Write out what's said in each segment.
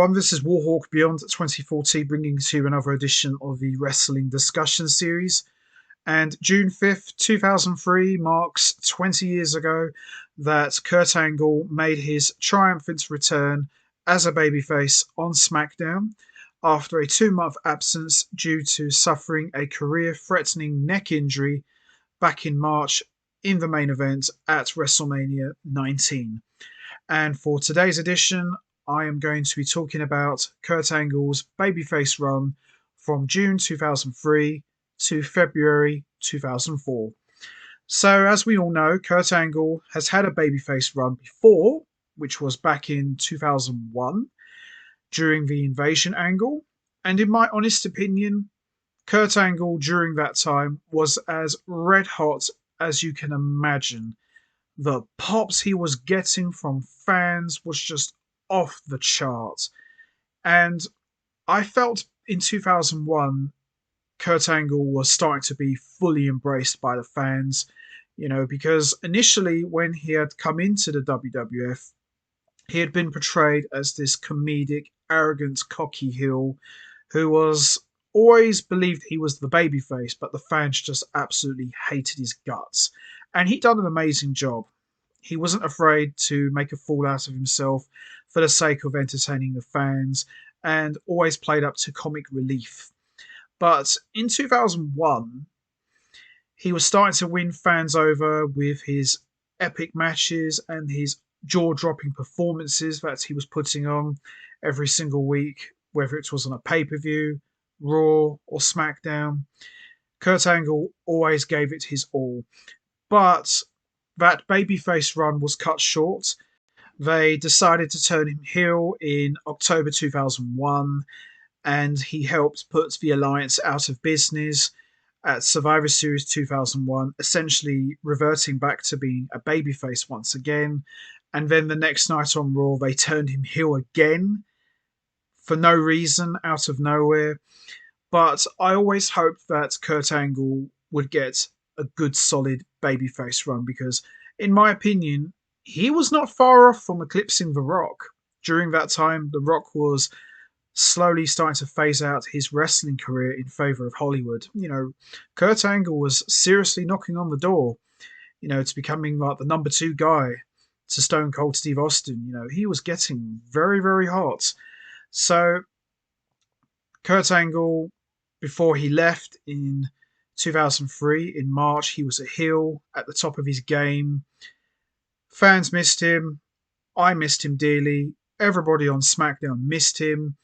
everyone, this is Warhawk Beyond 2040, bringing to you another edition of the Wrestling Discussion Series. And June 5th, 2003 marks 20 years ago that Kurt Angle made his triumphant return as a babyface on SmackDown after a 2-month absence due to suffering a career-threatening neck injury back in March in the main event at WrestleMania 19. And for today's edition, I am going to be talking about Kurt Angle's babyface run from June 2003 to February 2004. So, as we all know, Kurt Angle has had a babyface run before, which was back in 2001 during the Invasion angle. And in my honest opinion, Kurt Angle during that time was as red hot as you can imagine. The pops he was getting from fans was just off the chart. And I felt in 2001, Kurt Angle was starting to be fully embraced by the fans, because initially when he had come into the WWF, he had been portrayed as this comedic, arrogant, cocky heel who was always believed he was the babyface, but the fans just absolutely hated his guts. And he'd done an amazing job. He wasn't afraid to make a fool out of himself for the sake of entertaining the fans and always played up to comic relief. But in 2001, he was starting to win fans over with his epic matches and his jaw-dropping performances that he was putting on every single week, whether it was on a pay-per-view, Raw or SmackDown. Kurt Angle always gave it his all. But that babyface run was cut short. They decided to turn him heel in October 2001, and he helped put the Alliance out of business at Survivor Series 2001, essentially reverting back to being a babyface once again. And then the next night on Raw, they turned him heel again for no reason, out of nowhere. But I always hoped that Kurt Angle would get a good, solid babyface run because, in my opinion, he was not far off from eclipsing The Rock. During that time, The Rock was slowly starting to phase out his wrestling career in favor of Hollywood. Kurt Angle was seriously knocking on the door, to becoming like the number 2 guy to Stone Cold Steve Austin. He was getting very, very hot. So, Kurt Angle, before he left in 2003, in March, he was a heel at the top of his game. Fans missed him. I missed him dearly. Everybody on SmackDown missed him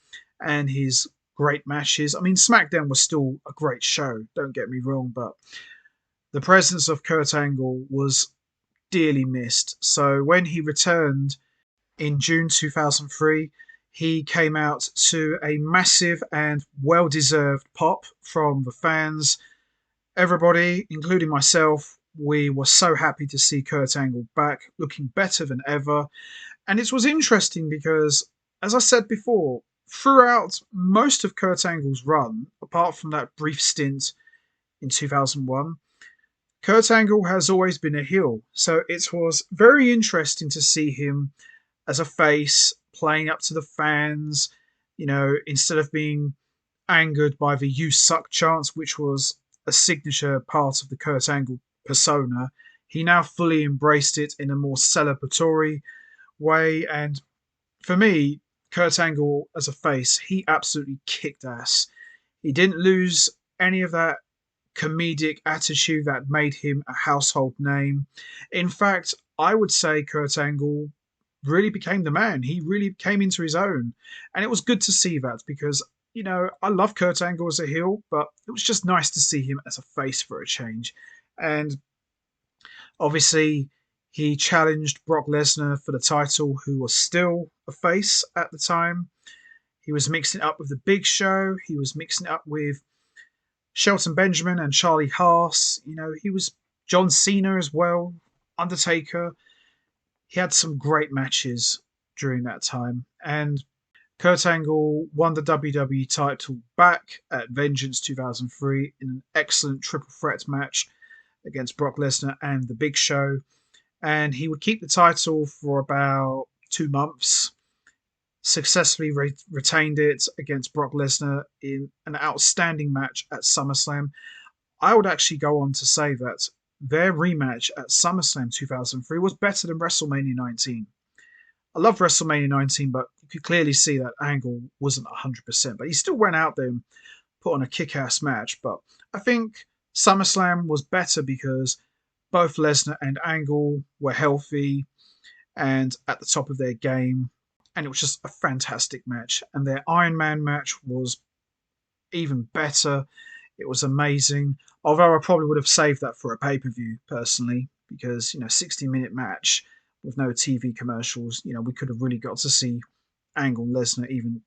and his great matches. I mean, SmackDown was still a great show, don't get me wrong, but the presence of Kurt Angle was dearly missed. So when he returned in June 2003, he came out to a massive and well-deserved pop from the fans. Everybody, including myself, we were so happy to see Kurt Angle back, looking better than ever. And it was interesting because, as I said before, throughout most of Kurt Angle's run, apart from that brief stint in 2001, Kurt Angle has always been a heel. So it was very interesting to see him as a face, playing up to the fans, instead of being angered by the "you suck" chants, which was a signature part of the Kurt Angle persona. He now fully embraced it in a more celebratory way. And for me, Kurt Angle as a face, he absolutely kicked ass. He didn't lose any of that comedic attitude that made him a household name. In fact, I would say Kurt Angle really became the man. He really came into his own. And it was good to see that because, I love Kurt Angle as a heel, but it was just nice to see him as a face for a change. And obviously, he challenged Brock Lesnar for the title, who was still a face at the time. He was mixing it up with The Big Show. He was mixing it up with Shelton Benjamin and Charlie Haas. He was John Cena as well, Undertaker. He had some great matches during that time. And Kurt Angle won the WWE title back at Vengeance 2003 in an excellent triple threat match against Brock Lesnar and The Big Show. And he would keep the title for about 2 months. successfully retained it against Brock Lesnar in an outstanding match at SummerSlam. I would actually go on to say that their rematch at SummerSlam 2003 was better than WrestleMania 19. I love WrestleMania 19, but you could clearly see that Angle wasn't 100%. But he still went out there and put on a kick ass match. But I think SummerSlam was better because both Lesnar and Angle were healthy and at the top of their game. And it was just a fantastic match. And their Iron Man match was even better. It was amazing. Although I probably would have saved that for a pay per view personally, because 60-minute match with no TV commercials, we could have really got to see Angle and Lesnar even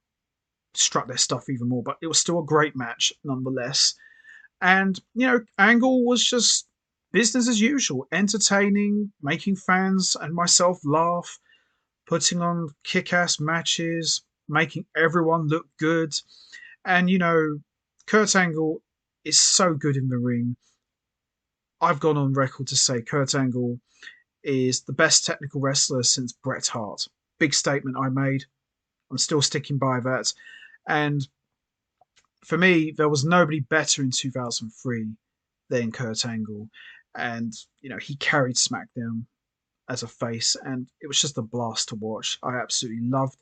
strut their stuff even more. But it was still a great match nonetheless. And Angle was just business as usual, entertaining, making fans and myself laugh, putting on kick-ass matches, making everyone look good. And Kurt Angle is so good in the ring. I've gone on record to say Kurt Angle is the best technical wrestler since Bret Hart. Big statement I made. I'm still sticking by that. And for me, there was nobody better in 2003 than Kurt Angle. And, he carried SmackDown as a face, and it was just a blast to watch. I absolutely loved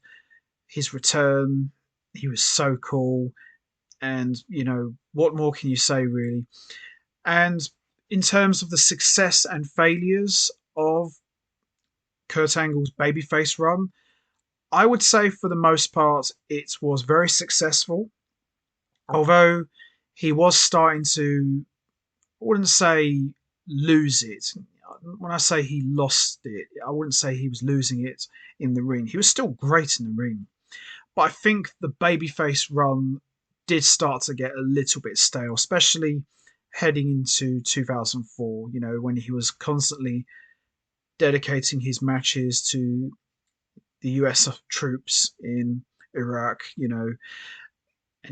his return. He was so cool. And, what more can you say, really? And in terms of the success and failures of Kurt Angle's babyface run, I would say for the most part it was very successful. Although he was starting to, I wouldn't say lose it. When I say he lost it, I wouldn't say he was losing it in the ring. He was still great in the ring. But I think the babyface run did start to get a little bit stale, especially heading into 2004, when he was constantly dedicating his matches to the US troops in Iraq, and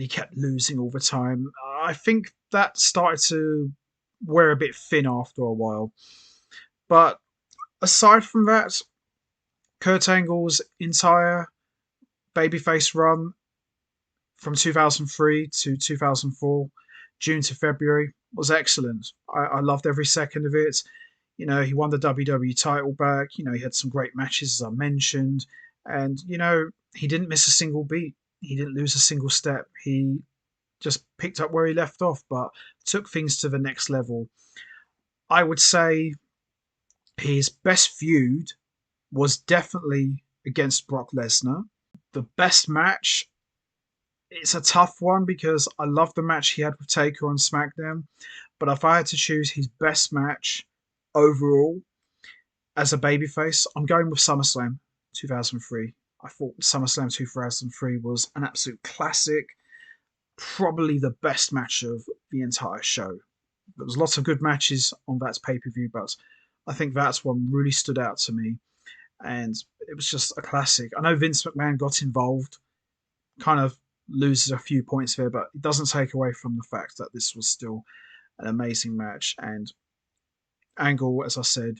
he kept losing all the time. I think that started to wear a bit thin after a while. But aside from that, Kurt Angle's entire babyface run from 2003 to 2004, June to February, was excellent. I loved every second of it. He won the WWE title back. He had some great matches, as I mentioned. And, he didn't miss a single beat. He didn't lose a single step. He just picked up where he left off, but took things to the next level. I would say his best feud was definitely against Brock Lesnar. The best match, it's a tough one because I love the match he had with Taker on SmackDown. But if I had to choose his best match overall as a babyface, I'm going with SummerSlam 2003. I thought SummerSlam 2003 was an absolute classic, probably the best match of the entire show. There was lots of good matches on that pay-per-view, but I think that's one really stood out to me. And it was just a classic. I know Vince McMahon got involved, kind of loses a few points there, but it doesn't take away from the fact that this was still an amazing match. And Angle, as I said,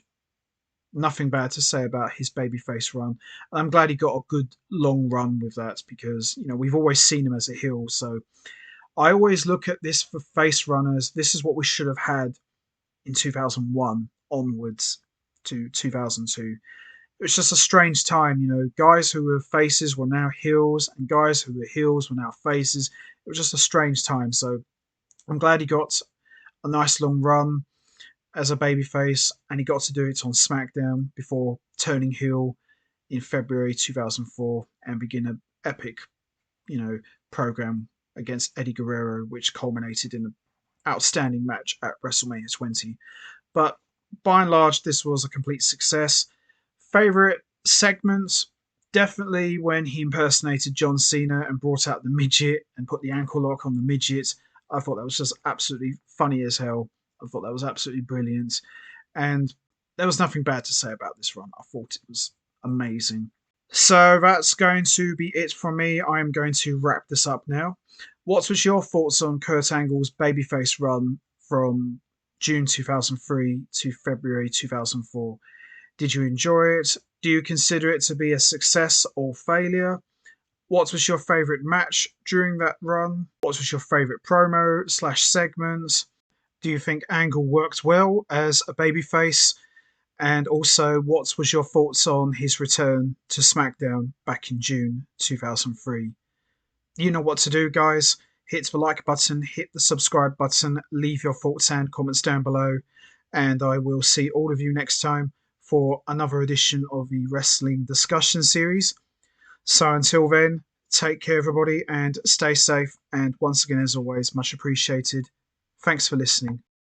nothing bad to say about his babyface run. And I'm glad he got a good long run with that because, we've always seen him as a heel. So I always look at this for face runners. This is what we should have had in 2001 onwards to 2002. It was just a strange time, guys who were faces were now heels and guys who were heels were now faces. It was just a strange time. So I'm glad he got a nice long run as a babyface and he got to do it on SmackDown before turning heel in February 2004 and begin an epic, program against Eddie Guerrero, which culminated in an outstanding match at WrestleMania 20. But by and large, this was a complete success. Favorite segments? Definitely when he impersonated John Cena and brought out the midget and put the ankle lock on the midget. I thought that was just absolutely funny as hell. I thought that was absolutely brilliant. And there was nothing bad to say about this run. I thought it was amazing. So that's going to be it from me. I am going to wrap this up now. What was your thoughts on Kurt Angle's babyface run from June 2003 to February 2004? Did you enjoy it? Do you consider it to be a success or failure? What was your favourite match during that run? What was your favourite promo / segment? Do you think Angle worked well as a babyface? And also, what was your thoughts on his return to SmackDown back in June 2003? You know what to do, guys. Hit the like button, hit the subscribe button, leave your thoughts and comments down below, and I will see all of you next time for another edition of the Wrestling Discussion Series. So until then, take care, everybody, and stay safe. And once again, as always, much appreciated. Thanks for listening.